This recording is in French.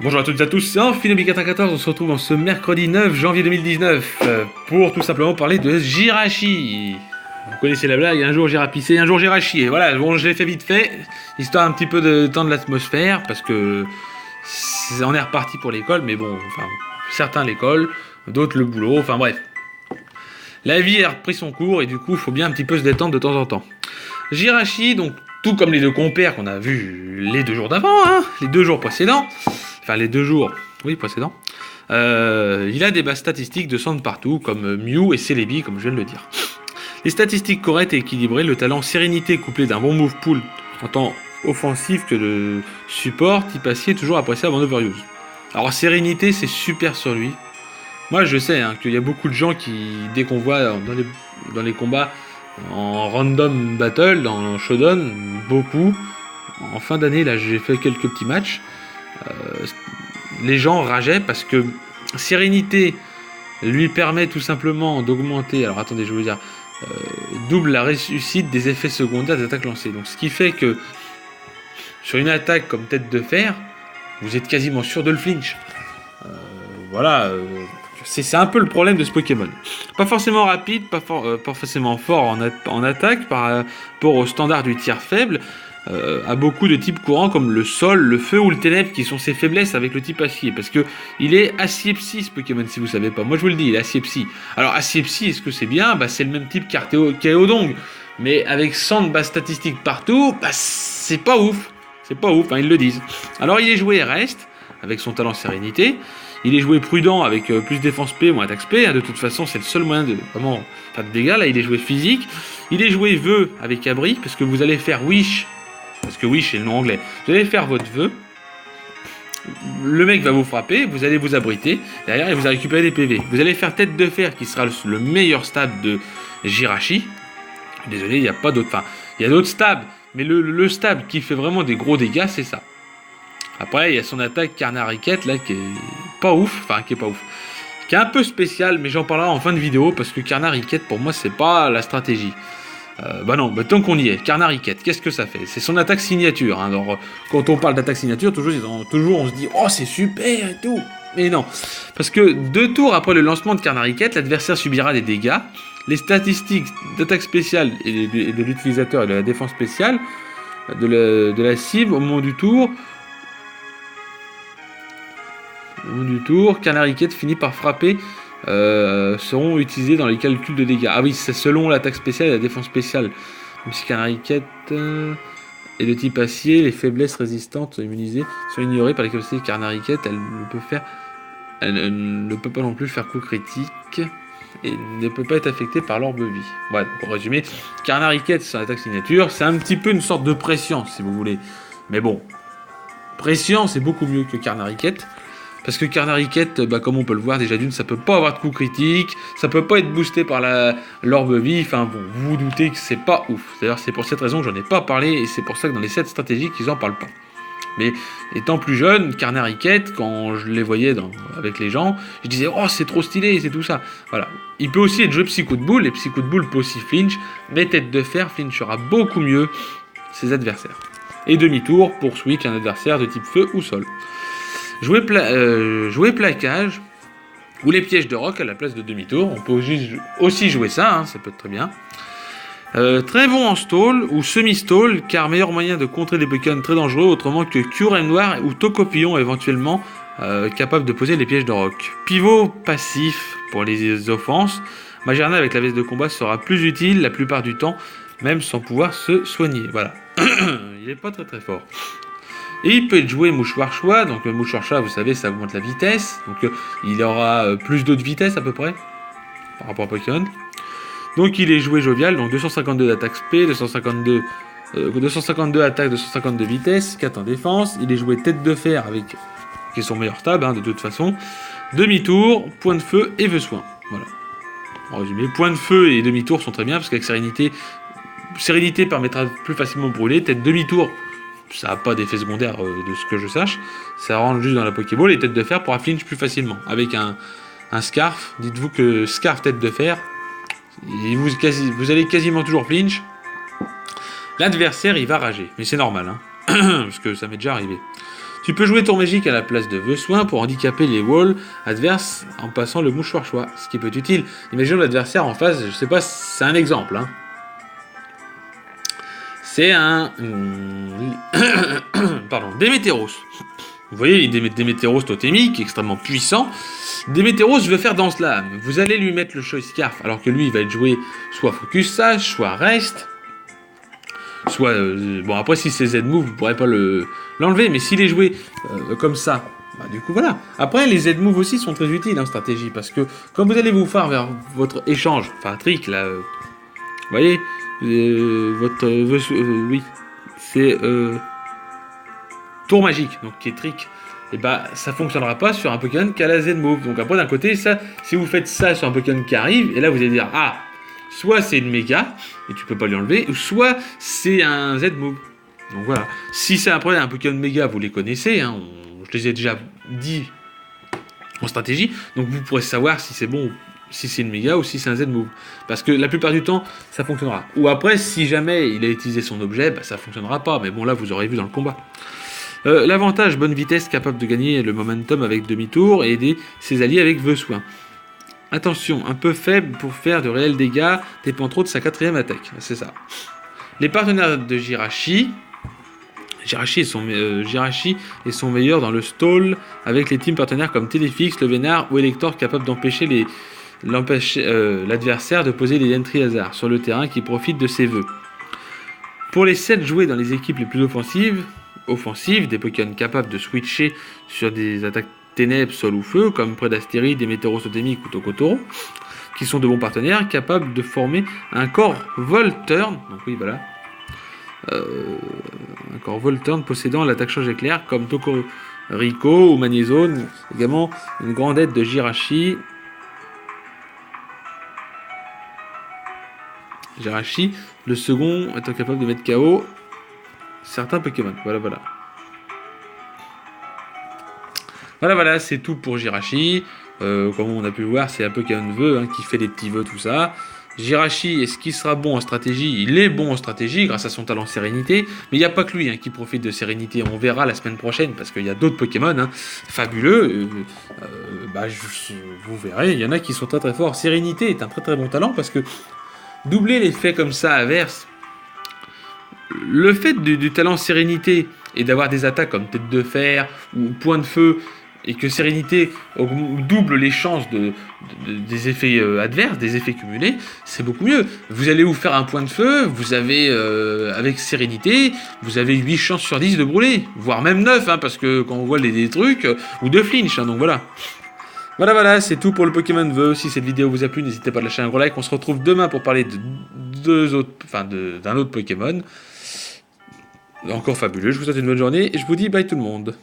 Bonjour à toutes et à tous, c'est Amphinobi 94, on se retrouve en ce mercredi 9 janvier 2019 pour tout simplement parler de Jirachi. Vous connaissez la blague, un jour j'irai pisser, un jour j'irai chier. Voilà, bon, je l'ai fait vite fait, histoire un petit peu de temps de l'atmosphère, parce que on est reparti pour l'école, mais bon, enfin, certains l'école, d'autres le boulot, enfin bref. La vie a repris son cours et du coup, il faut bien un petit peu se détendre de temps en temps. Jirachi, donc tout comme les deux compères qu'on a vus les 2 jours d'avant, hein, les 2 jours précédents, enfin les 2 jours, oui, précédents, il a des bases statistiques de centre partout, comme Mew et Celebi, comme je viens de le dire. Les statistiques correctes et équilibrées, le talent sérénité couplé d'un bon move pool en tant offensif que de support, type acier, toujours appréciable en overuse. Alors sérénité, c'est super sur lui. Moi je sais hein, qu'il y a beaucoup de gens qui, dès qu'on voit dans les combats en random battle, dans Shodown, beaucoup, en fin d'année, là j'ai fait quelques petits matchs, les gens rageaient parce que sérénité lui permet tout simplement d'augmenter, alors attendez je vais vous dire, double la réussite des effets secondaires des attaques lancées. Donc ce qui fait que sur une attaque comme tête de fer, vous êtes quasiment sûr de le flinch. Voilà, c'est un peu le problème de ce Pokémon. Pas forcément rapide, pas forcément fort en attaque par rapport au standard du tir faible, à beaucoup de types courants comme le sol, le feu ou le ténèbre qui sont ses faiblesses avec le type acier. Parce que il est acier psy ce Pokémon si vous savez pas. Moi je vous le dis, il est acier psy. Alors acier psy, est-ce que c'est bien? Bah c'est le même type qu'Aeodong. Mais avec 100 de bases statistiques partout, bah c'est pas ouf. C'est pas ouf, hein, ils le disent. Alors il est joué reste, avec son talent sérénité. Il est joué prudent avec plus défense P, moins attaque P. Hein, de toute façon, c'est le seul moyen de vraiment faire de dégâts. Là, il est joué physique. Il est joué vœu avec abri, parce que vous allez faire wish. Parce que wish, c'est le nom anglais. Vous allez faire votre vœu. Le mec va vous frapper, vous allez vous abriter. Derrière, il vous a récupéré des PV. Vous allez faire tête de fer, qui sera le meilleur stab de Jirachi. Désolé, il n'y a pas d'autre. Enfin, il y a d'autres stabs. Mais le stab qui fait vraiment des gros dégâts, c'est ça. Après, il y a son attaque Carnariquette, là, qui est pas ouf. Enfin, qui est pas ouf. Qui est un peu spécial, mais j'en parlerai en fin de vidéo, parce que Carnariquette, pour moi, c'est pas la stratégie. Bah non, bah tant qu'on y est, Carnariquette, qu'est-ce que ça fait? C'est son attaque signature. Hein. Alors, quand on parle d'attaque signature, toujours on se dit, oh, c'est super et tout. Mais non, parce que 2 tours après le lancement de Carnariquette, l'adversaire subira des dégâts. Les statistiques d'attaque spéciale et de l'utilisateur et de la défense spéciale de la cible au moment du tour. Carnariquette finit par frapper seront utilisés dans les calculs de dégâts. Ah oui, c'est selon l'attaque spéciale et la défense spéciale. Même si Carnariquette est de type acier, les faiblesses résistantes immunisées sont ignorées par les capacités de Carnariquette. Elle ne peut pas non plus faire coup critique et ne peut pas être affectée par l'orbe vie. Voilà, pour résumer, Carnariquette, c'est l'attaque signature, c'est un petit peu une sorte de pression, si vous voulez. Mais bon, pression, c'est beaucoup mieux que Carnariquette. Parce que Carnariquette, bah, comme on peut le voir, déjà d'une, ça peut pas avoir de coup critique, ça peut pas être boosté par l'orbe vie, enfin bon, vous vous doutez que c'est pas ouf. D'ailleurs, c'est pour cette raison que j'en ai pas parlé, et c'est pour ça que dans les 7 stratégiques, ils en parlent pas. Mais étant plus jeune, Carnariquette, quand je les voyais avec les gens, je disais, oh, c'est trop stylé, c'est tout ça. Voilà. Il peut aussi être joué Psycho de Boule, et Psycho de Boule peut aussi flinch, mais Tête de Fer flinchera beaucoup mieux ses adversaires. Et demi-tour pour switch un adversaire de type feu ou sol. Jouer plaquage ou les pièges de roc à la place de demi-tour. On peut aussi jouer ça, hein, ça peut être très bien. Très bon en stall ou semi-stall, car meilleur moyen de contrer des Pokémon très dangereux autrement que Curem Noir ou Tocopillon éventuellement capable de poser les pièges de roc. Pivot passif pour les offenses. Magerna avec la veste de combat sera plus utile la plupart du temps, même sans pouvoir se soigner. Voilà. Il est pas très très fort. Et il peut être joué mouchoir choix, donc mouchoir choix, vous savez, ça augmente la vitesse, donc il aura plus de vitesse à peu près, par rapport à Pokémon. Donc il est joué jovial, donc 252 d'attaque SP, 252 attaque, 252 vitesse, 4 en défense. Il est joué tête de fer, qui est son meilleur stab, hein, de toute façon. Demi-tour, point de feu et vœu soin. Voilà. En résumé, point de feu et demi-tour sont très bien, parce qu'avec sérénité permettra plus facilement de brûler, tête demi-tour, ça n'a pas d'effet secondaire de ce que je sache. Ça rentre juste dans la Pokéball et tête de fer pourra flinch plus facilement. Avec un scarf, dites-vous que scarf tête de fer, vous allez quasiment toujours flinch. L'adversaire il va rager, mais c'est normal, hein, parce que ça m'est déjà arrivé. Tu peux jouer tour magique à la place de vœux soin pour handicaper les walls adverses en passant le mouchoir choix, ce qui peut être utile. Imaginons l'adversaire en face, je sais pas, c'est un exemple. Hein. C'est un... Pardon, Démétéros. Vous voyez, il est Démétéros totémique, extrêmement puissant. Démétéros veut faire dans cela. Vous allez lui mettre le choice scarf, alors que lui, il va être joué soit focus sage, soit reste. Soit... bon, après, si c'est Z-move, vous pourrez pas l'enlever, mais s'il est joué comme ça, bah, du coup, voilà. Après, les Z-move aussi sont très utiles en stratégie, parce que quand vous allez vous faire vers votre échange, enfin, trick, là... vous voyez votre... oui, c'est... tour magique, donc qui est trick. Et bah ça fonctionnera pas sur un Pokémon qui a la Z-move. Donc après d'un côté, ça, si vous faites ça sur un Pokémon qui arrive, et là vous allez dire ah, soit c'est une méga, et tu peux pas lui enlever, ou soit c'est un Z-move. Donc voilà. Si c'est après un Pokémon méga, vous les connaissez, hein, je les ai déjà dit en stratégie, donc vous pourrez savoir si c'est bon, si c'est une méga ou si c'est un Z-move. Parce que la plupart du temps, ça fonctionnera. Ou après, si jamais il a utilisé son objet, bah, ça fonctionnera pas. Mais bon, là, vous aurez vu dans le combat. L'avantage, bonne vitesse, capable de gagner le momentum avec demi-tour et aider ses alliés avec vœux soin. Attention, un peu faible pour faire de réels dégâts, dépend trop de sa 4ème attaque. C'est ça. Les partenaires de Jirachi. Jirachi est son meilleur dans le stall avec les teams partenaires comme Téléfix, Le Vénard ou Elector, capable d'empêcher l'adversaire de poser des entries hasard sur le terrain qui profitent de ses vœux. Pour les 7 joués dans les équipes les plus offensives, des Pokémon capables de switcher sur des attaques ténèbres, sol ou feu, comme Prédastérie, Démétéros totémique ou Tokotoro, qui sont de bons partenaires, capables de former un corps Volturn, donc oui voilà, un corps Volturn possédant l'attaque change éclair, comme Tokorico ou Magnézone, également une grande aide de Jirachi. Le second étant capable de mettre KO certains Pokémon. Voilà, c'est tout pour Jirachi. Comme on a pu voir, c'est un Pokémon vœu qui fait des petits vœux, tout ça. Jirachi, est-ce qu'il sera bon en stratégie? Il est bon en stratégie grâce à son talent Sérénité, mais il n'y a pas que lui qui profite de Sérénité. On verra la semaine prochaine parce qu'il y a d'autres Pokémon fabuleux. Vous verrez, il y en a qui sont très très forts. Sérénité est un très très bon talent parce que doubler l'effet comme ça inverse, le fait du talent Sérénité et d'avoir des attaques comme Tête de Fer ou Point de Feu, et que Sérénité double les chances des effets adverses, des effets cumulés, c'est beaucoup mieux. Vous allez vous faire un Point de Feu, vous avez, avec Sérénité, vous avez 8 chances sur 10 de brûler, voire même 9, parce que quand on voit des trucs, ou de flinch, donc voilà. Voilà, c'est tout pour le Pokémon vœu. Si cette vidéo vous a plu, n'hésitez pas à lâcher un gros like. On se retrouve demain pour parler d'un autre Pokémon. Encore fabuleux. Je vous souhaite une bonne journée et je vous dis bye tout le monde.